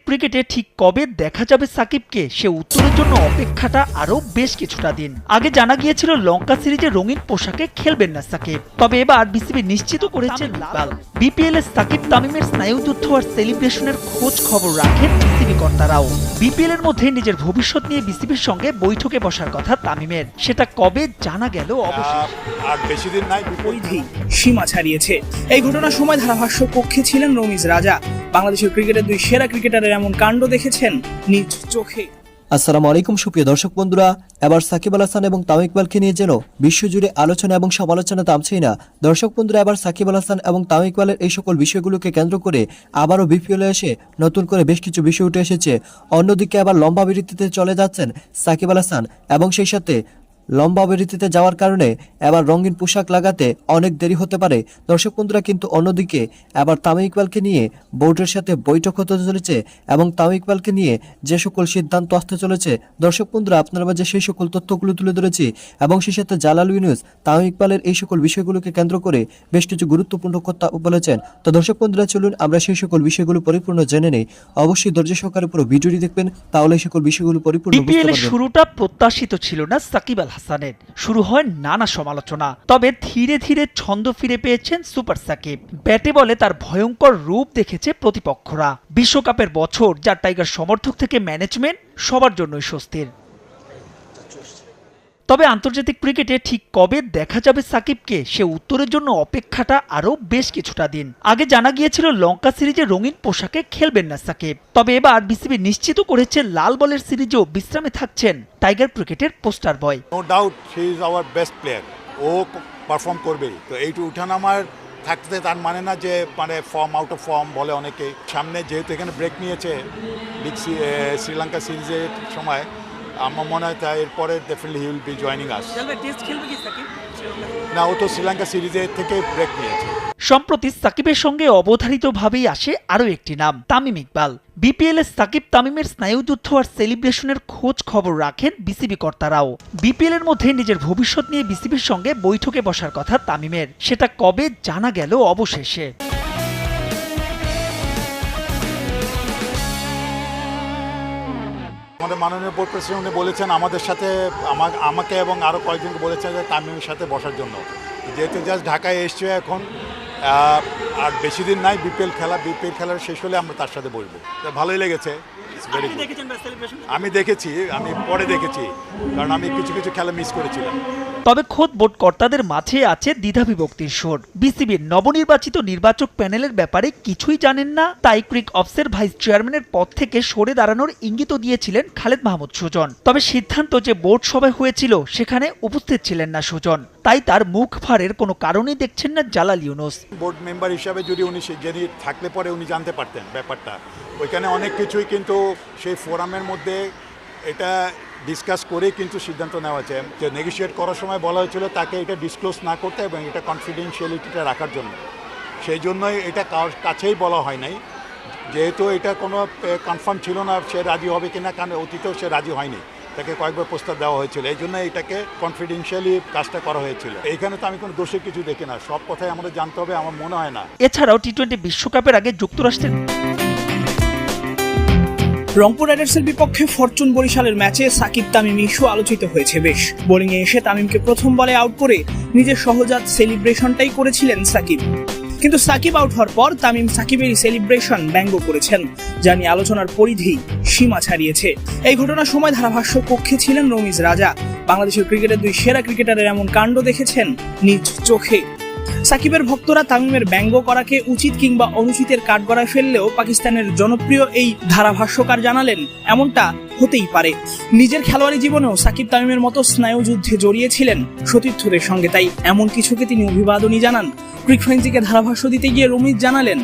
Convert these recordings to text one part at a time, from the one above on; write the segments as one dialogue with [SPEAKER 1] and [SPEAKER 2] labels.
[SPEAKER 1] ক্রিকেটে ঠিক কবে দেখা যাবে সাকিবকে সে উত্তরের জন্য অপেক্ষাটা আরও বেশ কিছুটা দিন। আগে জানা গিয়েছিল লঙ্কা সিরিজে রঙিন পোশাকে খেলবেন না সাকিব, তবে এবার বিসিবি নিশ্চিত করেছে লাল বিপিএল এ সাকিব তামিমের স্নায়ুযুদ্ধ আর সেলিব্রেশনের খোঁজ খবর রাখেন বিসিবি কর্তারাও। বিপিএল এর মধ্যে নিজের ভবিষ্যৎ নিয়ে বিসিবির সঙ্গে বৈঠকে বসার কথা তামিমের, সেটা কবে জানা গেল অবশেষে।
[SPEAKER 2] আর বেশি দিন নাই,
[SPEAKER 3] পরিধি সীমা ছাড়িয়েছে। এই ঘটনার সময় ধারাভাষ্য কক্ষে ছিলেন রমিজ রাজা। বাংলাদেশের ক্রিকেটের দুই সেরা ক্রিকেটারের এমন কাণ্ড দেখেছেন নিজ চোখে।
[SPEAKER 4] আসসালামু আলাইকুম সুপ্রিয় দর্শক বন্ধুরা, এবার সাকিব আল হাসান এবং তামিম ইকবালকে নিয়ে যেন বিশ্বজুড়ে আলোচনা এবং সমালোচনা থামছেই না। দর্শক বন্ধুরা, এবার সাকিব আল হাসান এবং তামিম ইকবালের এই সকল বিষয়গুলোকে কেন্দ্র করে আবারও বিপিএলে এসে নতুন করে বেশ কিছু বিষয় উঠে এসেছে। অন্যদিকে আবার লম্বা বিরতিতে চলে যাচ্ছেন সাকিব আল হাসান এবং সেই সাথে লম্বা বিরতিতে যাওয়ার কারণে এবার রঙিন পোশাক লাগাতে অনেক দেরি হতে পারে। দর্শক বন্ধুরা, কিন্তু অন্যদিকে এবার তামিম ইকবালকে নিয়ে বোর্ডের সাথে বৈঠক হতে চলেছে এবং তামিম ইকবালকে নিয়ে যে সকল সিদ্ধান্ত আসতে চলেছে, দর্শক বন্ধুরা আপনার মাঝে সেই সকল তথ্যগুলো তুলে ধরেছি এবং সেই সাথে জালাল নিউজ তামিম ইকবালের এই সকল বিষয়গুলোকে কেন্দ্র করে বেশ কিছু গুরুত্বপূর্ণ কথা বলেছেন। তো দর্শক বন্ধুরা, চলুন আমরা সেই সকল বিষয়গুলো পরিপূর্ণ জেনে নেই। অবশ্যই ধৈর্য সহকারে পুরো ভিডিওটি দেখবেন, তাহলে এই সকল বিষয়গুলো পরিপূর্ণ বুঝতে
[SPEAKER 1] বিপিএল এর
[SPEAKER 4] পারবেন।
[SPEAKER 1] শুরুটা প্রত্যাশিত ছিল না সাকিব আল হাসানের, শুরু হয় নানা সমালোচনা। তবে ধীরে ধীরে ছন্দ ফিরে পেয়েছেন সুপার সাকিব। ব্যাটে বলে তার ভয়ঙ্কর রূপ দেখেছে প্রতিপক্ষরা। বিশ্বকাপের বছর, যার টাইগার সমর্থক থেকে ম্যানেজমেন্ট সবার জন্যই স্বস্তির। তবে আন্তর্জাতিক ক্রিকেটে ঠিক কবে দেখা যাবে সাকিবকে সে উত্তরের জন্য অপেক্ষাটা আরও বেশ কিছুটা দিন। আগে জানা গিয়েছিল লঙ্কা সিরিজে রঙিন পোশাকে খেলবেন না সাকিব, তবে এবার বিসিবি নিশ্চিত করেছে লাল বলের সিরিজেও বিশ্রামে থাকছেন টাইগার ক্রিকেটের poster boy.
[SPEAKER 2] No doubt he is our best player, ও পারফর্ম করবেই। তো এইটু উঠানামার থাকতে তার মানে না যে ফর্ম আউট অফ ফর্ম বলে অনেকে। সামনে যেহেতু এখানে ব্রেক নিয়েছে শ্রীলঙ্কা সিরিজের সময়, আমার মনে হয় তাই এরপরে definitely he will be joining us. না, ও তো শ্রীলঙ্কা সিরিজের থেকে ব্রেক নিয়েছে।
[SPEAKER 1] সম্প্রতি সাকিবের সঙ্গে অবধারিতভাবেই আসে আরও একটি নাম, তামিম ইকবাল। বিপিএল এ সাকিব তামিমের স্নায়ুযুদ্ধ আর সেলিব্রেশনের খোঁজ খবর রাখেন বিসিবি কর্তারাও। বিপিএল এর মধ্যে নিজের ভবিষ্যৎ নিয়ে বিসিবির সঙ্গে বৈঠকে বসার কথা তামিমের, সেটা কবে জানা গেল অবশেষে।
[SPEAKER 2] আমাদের মাননীয় বোর্ড প্রেসিডেন্ট উনি বলেছেন আমাদের সাথে, আমাকে এবং আরও কয়েকজনকে বলেছেন যে তামিমের সাথে বসার জন্য। যেহেতু জাস্ট ঢাকায় এসছে এখন, আর বেশি দিন নাই বিপিএল খেলার শেষ হলে আমরা তার সাথে বসবো। ভালোই লেগেছে। আমি দেখেছি, আমি পরে দেখেছি, কারণ আমি কিছু কিছু খেলা মিস করেছিলাম।
[SPEAKER 1] তবে খোদ বোর্ড কর্তাদের মাঝে আছে দ্বিধাবিভক্তির সুর। বিসিবির নবনির্বাচিত নির্বাচক প্যানেলের ব্যাপারে কিছুই জানেন না, তাই ক্রিক অফসের ভাইস চেয়ারম্যানের পদ থেকে সরে দাঁড়ানোর ইঙ্গিতও দিয়েছিলেন খালেদ মাহমুদ সুজন। তবে সিদ্ধান্ত যে বোর্ড সভায় হয়েছিল সেখানে উপস্থিত ছিলেন না সুজন, তাই তার মুখ ফাড়ের কোনো কারণই দেখছেন না জালাল ইউনুস।
[SPEAKER 2] বোর্ড মেম্বার হিসাবে যদি উনি থাকলে পরে উনি জানতে পারতেন ব্যাপারটা। ওইখানে অনেক কিছুই কিন্তু সেই ফোরামের মধ্যে এটা ডিসকাস করে কিন্তু সিদ্ধান্ত নেওয়া হয়েছে। যে নেগোশিয়েট করার সময় বলা হয়েছিল তাকে এটা ডিসক্লোজ না করতে এবং এটা কনফিডেন্সিয়ালিটিটা রাখার জন্য। সেই জন্যই এটা কারোর কাছেই বলা হয় নাই, যেহেতু এটা কোনো কনফার্ম ছিল না সে রাজি হবে কিনা, কারণ অতীতেও সে রাজি হয়নি, তাকে কয়েকবার প্রস্তাব দেওয়া হয়েছিল। এই জন্য এটাকে কনফিডেন্সিয়ালি কাজটা করা হয়েছিল। এইখানে তো আমি কোনো দোষের কিছু দেখি না, সব কথাই আমাদের জানতে হবে আমার মনে হয় না।
[SPEAKER 1] এছাড়াও টি-20 বিশ্বকাপের আগে যুক্তরাষ্ট্রের
[SPEAKER 3] রংপুর রাইডার্সের বিপক্ষে ফরচুন বরিশালের ম্যাচে সাকিব তামিম ইস্যু আলোচিত হয়েছে বেশ। বোলিংয়ে এসে তামিমকে প্রথম বলে আউট করে নিজের সহজাত সেলিব্রেশনটাই করেছিলেন সাকিব। কিন্তু সাকিব আউট হওয়ার পর তামিম সাকিবের সেলিব্রেশন ব্যঙ্গ করেছেন, যা নিয়ে আলোচনার পরিধি সীমা ছাড়িয়েছে। এই ঘটনার সময় ধারাভাষ্য কক্ষে ছিলেন রমিজ রাজা। বাংলাদেশের ক্রিকেটের দুই সেরা ক্রিকেটারের এমন কাণ্ড দেখেছেন নিজ চোখে। সাকিবের ভক্তরা তামিমের ব্যঙ্গ করাকে উচিত কিংবা অনুচিতের কাঠগড়ায় ফেললেও পাকিস্তানের জনপ্রিয় এই ধারাভাষ্যকার জানালেন এমনটা হতেই পারে। নিজের খেলোয়াড়ি জীবনেও সাকিব তামিমের মতো স্নায়ুযুদ্ধে জড়িয়েছিলেন সতীর্থদের সঙ্গে, তাই এমন কিছুকে তিনি অভিবাদনই জানান। ক্রিক ফ্রেন্সিকে ধারাভাষ্য দিতে গিয়ে রমিজ জানালেন,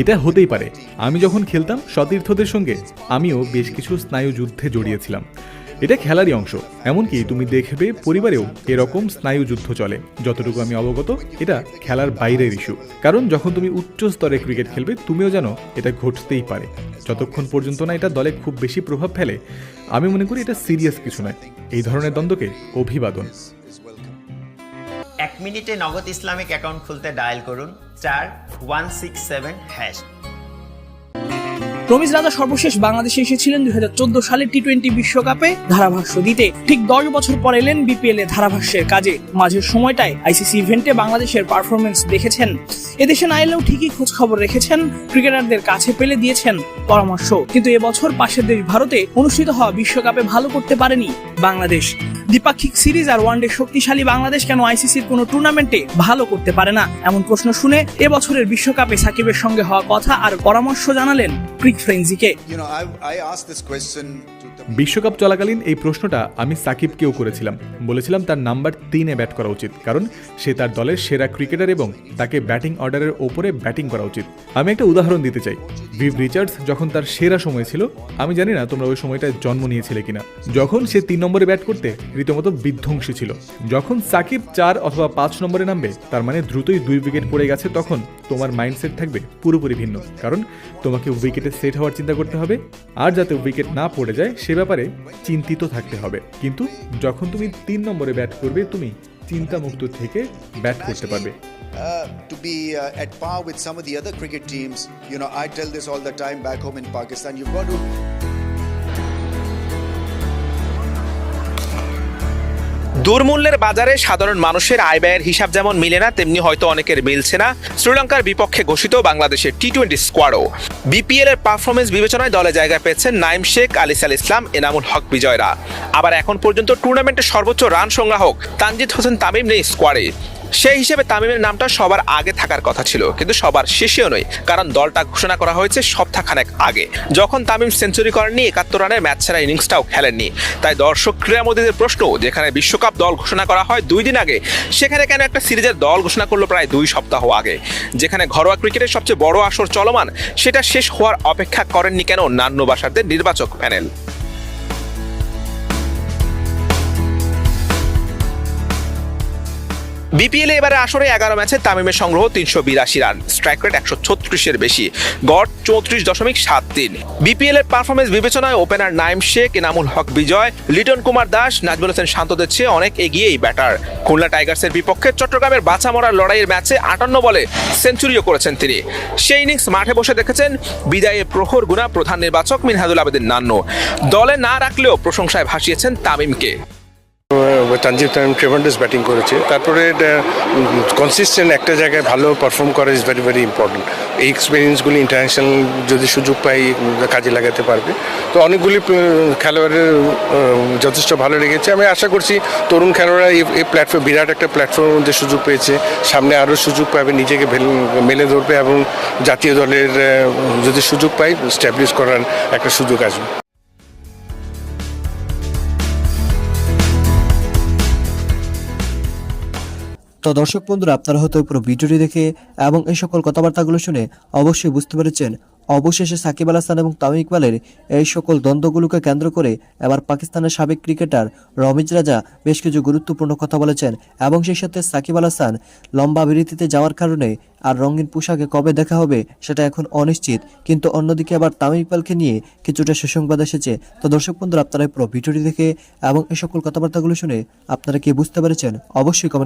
[SPEAKER 5] এটা হতেই পারে। আমি যখন খেলতাম সতীর্থদের সঙ্গে, আমিও বেশ কিছু স্নায়ুযুদ্ধে জড়িয়েছিলাম। এটা খেলারই অংশ। এমনকি তুমি দেখবে পরিবারেও এরকম স্নায়ুযুদ্ধ চলে। যতটুকু আমি অবগত, এটা খেলার বাইরের ইস্যু। কারণ যখন তুমি উচ্চ স্তরে ক্রিকেট খেলবে, তুমিও জানো এটা ঘটতেই পারে। যতক্ষণ পর্যন্ত না এটা দলে খুব বেশি প্রভাব ফেলে, আমি মনে করি এটা সিরিয়াস কিছু নয়। এই ধরনের দ্বন্দ্বকে অভিবাদন।
[SPEAKER 6] 1 মিনিটে নগদ ইসলামিক অ্যাকাউন্ট খুলতে ডায়াল করুন *167#।
[SPEAKER 3] রমিজ রাজা সর্বশেষ বাংলাদেশে এসেছিলেন 2014 সালে টি-20 বিশ্বকাপে ধারাভাষ্য দিতে। ঠিক 10 বছর পর এলেন বিপিএল এ ধারাভাষ্যের কাজে। মাঝের সময়টায় আইসিসি ইভেন্টে বাংলাদেশের পারফরমেন্স দেখেছেন। এদেশে না এলেও ঠিকই খোঁজ খবর রেখেছেন, ক্রিকেটারদের কাছে পেলে দিয়েছেন পরামর্শ। কিন্তু এবছর পাশের দেশ ভারতে অনুষ্ঠিত হওয়া বিশ্বকাপে ভালো করতে পারেনি বাংলাদেশ। দ্বিপাক্ষিক সিরিজ আর ওয়ানডে শক্তিশালী বাংলাদেশ কেন আইসিসির কোনো টুর্নামেন্টে ভালো করতে পারে না, এমন প্রশ্ন শুনে এবছরের বিশ্বকাপে সাকিবের সঙ্গে হওয়া কথা আর পরামর্শ জানালেন ক্রিক ফ্রেন্সিকে।
[SPEAKER 5] বিশ্বকাপ চলাকালীন এই প্রশ্নটা আমি সাকিবকেও করেছিলাম। বলেছিলাম তার নাম্বার 3-এ ব্যাট করা উচিত, কারণ সে তার দলের সেরা ক্রিকেটার এবং তাকে ব্যাটিং অর্ডারের ওপরে ব্যাটিং করা উচিত। আমি একটা উদাহরণ দিতে চাই। ভিভ রিচার্ডস যখন তার সেরা সময় ছিল, আমি জানি না তোমরা ওই সময়টায় জন্ম নিয়েছিলে কিনা, যখন সে 3 নম্বরে ব্যাট করতে রীতিমতো বিধ্বংসী ছিল। যখন সাকিব 4 অথবা 5 নম্বরে নামবে, তার মানে দ্রুতই 2 উইকেট পড়ে গেছে, তখন তোমার মাইন্ডসেট থাকবে পুরোপুরি ভিন্ন, কারণ তোমাকে উইকেটে সেট হওয়ার চিন্তা করতে হবে আর যাতে উইকেট না পড়ে যায় সে ব্যাপারে চিন্তিত থাকতে হবে। কিন্তু যখন তুমি 3 নম্বরে ব্যাট করবে, তুমি চিন্তামুক্ত থেকে ব্যাট করতে পারবে।
[SPEAKER 7] To be at par with some of the other cricket teams, I tell this all the time back home in Pakistan, you've got to
[SPEAKER 8] দুর্মূল্যের বাজারে সাধারণ মানুষের আয় ব্যয়ের হিসাব যেমন মিলে না, তেমনি হয়তো অনেকের মিলছে না শ্রীলঙ্কার বিপক্ষে ঘোষিত বাংলাদেশের টি-20 স্কোয়াডও। বিপিএল এর পারফরমেন্স বিবেচনায় দলে জায়গা পেয়েছেন নাইম শেখ, আলিসাল ইসলাম, এনামুল হক বিজয়রা। আবার এখন পর্যন্ত টুর্নামেন্টের সর্বোচ্চ রান সংগ্রাহক তানজিদ হোসেন তামিম নেই স্কোয়াডে। সেই হিসেবে তামিমের নামটা সবার আগে থাকার কথা ছিল, কিন্তু সবার শেষেও নয়, কারণ দলটা ঘোষণা করা হয়েছে সপ্তাহখানেক আগে, যখন তামিম সেঞ্চুরি করেননি, 71 রানের ম্যাচ ছাড়া ইনিংসটাও খেলেননি। তাই দর্শক ক্রীড়ামোদীদের প্রশ্ন, যেখানে বিশ্বকাপ দল ঘোষণা করা হয় 2 দিন আগে, সেখানে কেন একটা সিরিজের দল ঘোষণা করলো প্রায় 2 সপ্তাহ আগে? যেখানে ঘরোয়া ক্রিকেটের সবচেয়ে বড় আসর চলমান, সেটা শেষ হওয়ার অপেক্ষা করেননি কেন নান্য বাসারদের নির্বাচক প্যানেল? বিপিএল এবারে আসরে 11 ম্যাচে তামিমের সংগ্রহ 382 রান, স্ট্রাইক রেট 136-এর বেশি, গড় 34.73। বিপিএল এর পারফরমেন্স বিবেচনায় ওপেনার নাইম শেখ, এনামুল হক বিজয়, লিটন কুমার দাস, নাজমুল হোসেন শান্তদের চেয়ে অনেক এগিয়ে এই ব্যাটার। খুলনা টাইগার্সের বিপক্ষে চট্টগ্রামের বাঁচা মরার লড়াইয়ের ম্যাচে 58 বলে সেঞ্চুরিও করেছেন তিনি। সেই ইনিংস মাঠে বসে দেখেছেন বিদায়ে প্রহর গুনা প্রধান নির্বাচক মিনহাজুল আবেদিন নান্ন। দলে না রাখলেও প্রশংসায় ভাসিয়েছেন তামিমকে।
[SPEAKER 9] তানজিদ তামিম ট্রেমেন্ডাস ব্যাটিং করেছে, তারপরে কনসিস্টেন্ট একটা জায়গায় ভালো পারফর্ম করা ইজ ভেরি ভেরি ইম্পর্টেন্ট। এই এক্সপিরিয়েন্সগুলি ইন্টারন্যাশনাল যদি সুযোগ পাই কাজে লাগাতে পারবে। তো অনেকগুলি খেলোয়াড়ের যথেষ্ট ভালো লেগেছে। আমি আশা করছি তরুণ খেলোয়াড়রা এই প্ল্যাটফর্ম, বিরাট একটা প্ল্যাটফর্মের মধ্যে সুযোগ পেয়েছে, সামনে আরও সুযোগ পাবে, নিজেকে মেলে ধরবে এবং জাতীয় দলের যদি সুযোগ পাই স্ট্যাবলিশ করার একটা সুযোগ আসবে।
[SPEAKER 4] তো দর্শক বন্ধুরা, আপনারা হয়তো পুরো ভিডিওটি দেখে এবং এই সকল কথাবার্তাগুলো শুনে অবশ্যই বুঝতে পেরেছেন অবশেষে সাকিব আল হাসান এবং তামিম ইকবালের এই সকল দ্বন্দ্বগুলোকে কেন্দ্র করে এবার পাকিস্তানের সাবেক ক্রিকেটার রমিজ রাজা বেশ কিছু গুরুত্বপূর্ণ কথা বলেছেন এবং সেই সাথে সাকিব আল হাসান লম্বা বিরতিতে যাওয়ার কারণে আর রঙিন পোশাকে কবে দেখা হবে সেটা এখন অনিশ্চিত। কিন্তু অন্যদিকে আবার তামিম ইকবালকে নিয়ে কিছুটা সুসংবাদ এসেছে। তো দর্শক বন্ধুরা, আপনারা পুরো ভিডিওটি দেখে এবং এই সকল কথাবার্তাগুলো শুনে আপনারা কি বুঝতে পেরেছেন অবশ্যই কমেন্ট